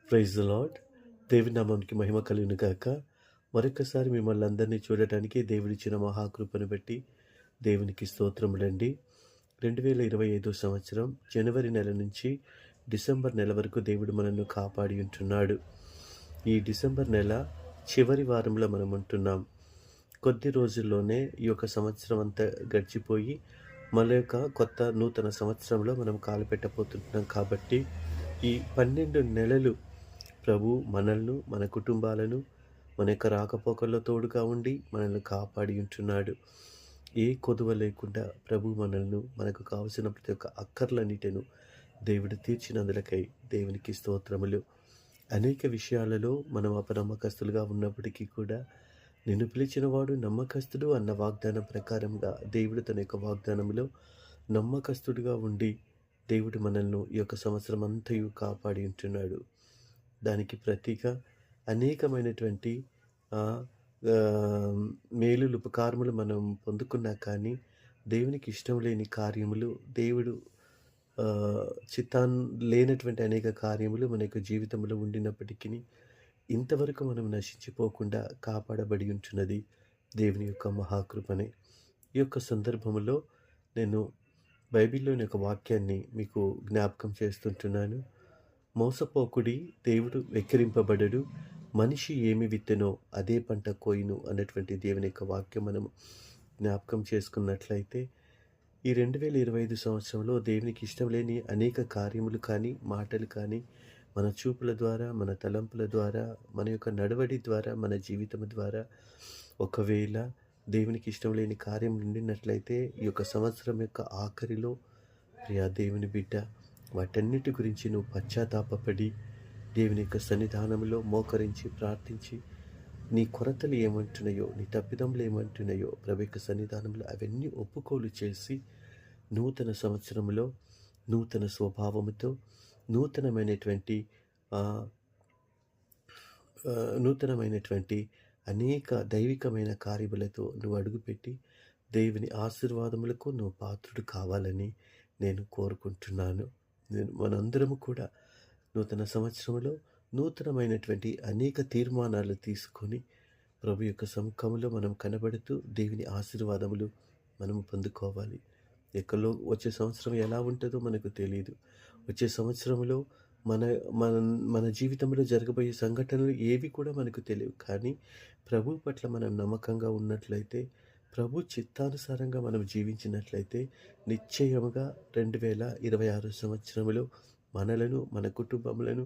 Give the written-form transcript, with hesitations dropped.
Praise the lord. దేవుని నామానికి మహిమ కలుగును గాక. మరొకసారి మిమ్మల్ని అందరినీ చూడటానికి దేవుడిచ్చిన మహాకృపను బట్టి దేవునికి స్తోత్రములండి. 2025 సంవత్సరం జనవరి నెల నుంచి డిసెంబర్ నెల వరకు దేవుడు మనల్ని కాపాడి ఉంటున్నాడు. ఈ డిసెంబర్ నెల చివరి వారంలో మనం ఉంటున్నాం. కొద్ది రోజుల్లోనే ఈ యొక్క సంవత్సరం అంతా గడిచిపోయి మళ్ళీ కొత్త నూతన సంవత్సరంలో మనం కాలు పెట్టబోతుంటున్నాం. కాబట్టి ఈ 12 నెలలు ప్రభు మనల్ని, మన కుటుంబాలను, మన యొక్క రాకపోకల్లో తోడుగా ఉండి మనల్ని కాపాడి ఉంటున్నాడు. ఏ కొదువ లేకుండా ప్రభు మనల్ని, మనకు కావలసిన ప్రతి ఒక్క అక్కర్లన్నిటిను దేవుడు తీర్చినందులకై దేవునికి స్తోత్రములు. అనేక విషయాలలో మనం అపనమ్మకస్తులుగా ఉన్నప్పటికీ కూడా నిన్ను పిలిచినవాడు నమ్మకస్తుడు అన్న వాగ్దానం ప్రకారంగా దేవుడు తన యొక్క వాగ్దానంలో నమ్మకస్తుడుగా ఉండి దేవుడు మనల్ని ఈ యొక్క సంవత్సరం అంతయు కాపాడి ఉంటున్నాడు. దానికి ప్రతిగా అనేకమైనటువంటి మేలులు ఉపకారములు మనం పొందుకున్నా కానీ దేవునికి ఇష్టం లేని కార్యములు, దేవుడు చిత్తాన్ లేనటువంటి అనేక కార్యములు మన యొక్క జీవితంలో ఉండినప్పటికీ ఇంతవరకు మనం నశించిపోకుండా కాపాడబడి ఉంటున్నది దేవుని యొక్క మహాకృపనే. ఈ యొక్క సందర్భంలో నేను బైబిల్లోని ఒక వాక్యాన్ని మీకు జ్ఞాపకం చేస్తుంటున్నాను. మోసపోకుడి, దేవుడు వెక్కిరింపబడడు, మనిషి ఏమి విత్తెనో అదే పంట కోయును అన్నటువంటి దేవుని యొక్క వాక్యం మనం జ్ఞాపకం చేసుకున్నట్లయితే ఈ 2025 సంవత్సరంలో దేవునికి ఇష్టం లేని అనేక కార్యములు కానీ, మాటలు కానీ, మన చూపుల ద్వారా, మన తలంపుల ద్వారా, మన యొక్క నడవడి ద్వారా, మన జీవితం ద్వారా ఒకవేళ దేవునికి ఇష్టం లేని కార్యం ఉండినట్లయితే ఈ యొక్క సంవత్సరం యొక్క ఆఖరిలో ప్రియా దేవుని బిడ్డ వాటన్నిటి గురించి నువ్వు పశ్చాత్తాపపడి దేవుని యొక్క సన్నిధానంలో మోకరించి ప్రార్థించి నీ కొరతలు ఏమంటున్నాయో, నీ తప్పిదములు ఏమంటున్నాయో ప్రభు యొక్క సన్నిధానంలో అవన్నీ ఒప్పుకోలు చేసి నూతన సంవత్సరంలో నూతన స్వభావముతో నూతనమైనటువంటి అనేక దైవికమైన కార్యములతో నువ్వు అడుగుపెట్టి దేవుని ఆశీర్వాదములకు నువ్వు పాత్రుడు కావాలని నేను కోరుకుంటున్నాను. మనందరము కూడా నూతన సంవత్సరంలో నూతనమైనటువంటి అనేక తీర్మానాలు తీసుకొని ప్రభు యొక్క సముఖంలో మనం కనబడుతూ దేవుని ఆశీర్వాదములు మనము పొందుకోవాలి. ఎక్కడో వచ్చే సంవత్సరం ఎలా ఉంటుందో మనకు తెలియదు. వచ్చే సంవత్సరంలో మన మన మన జీవితంలో జరగబోయే సంఘటనలు ఏవి కూడా మనకు తెలియవు. కానీ ప్రభు పట్ల మనం నమ్మకంగా ఉన్నట్లయితే, ప్రభు చిత్తానుసారంగా మనం జీవించినట్లయితే నిశ్చయముగా 2026 సంవత్సరంలో మనలను, మన కుటుంబములను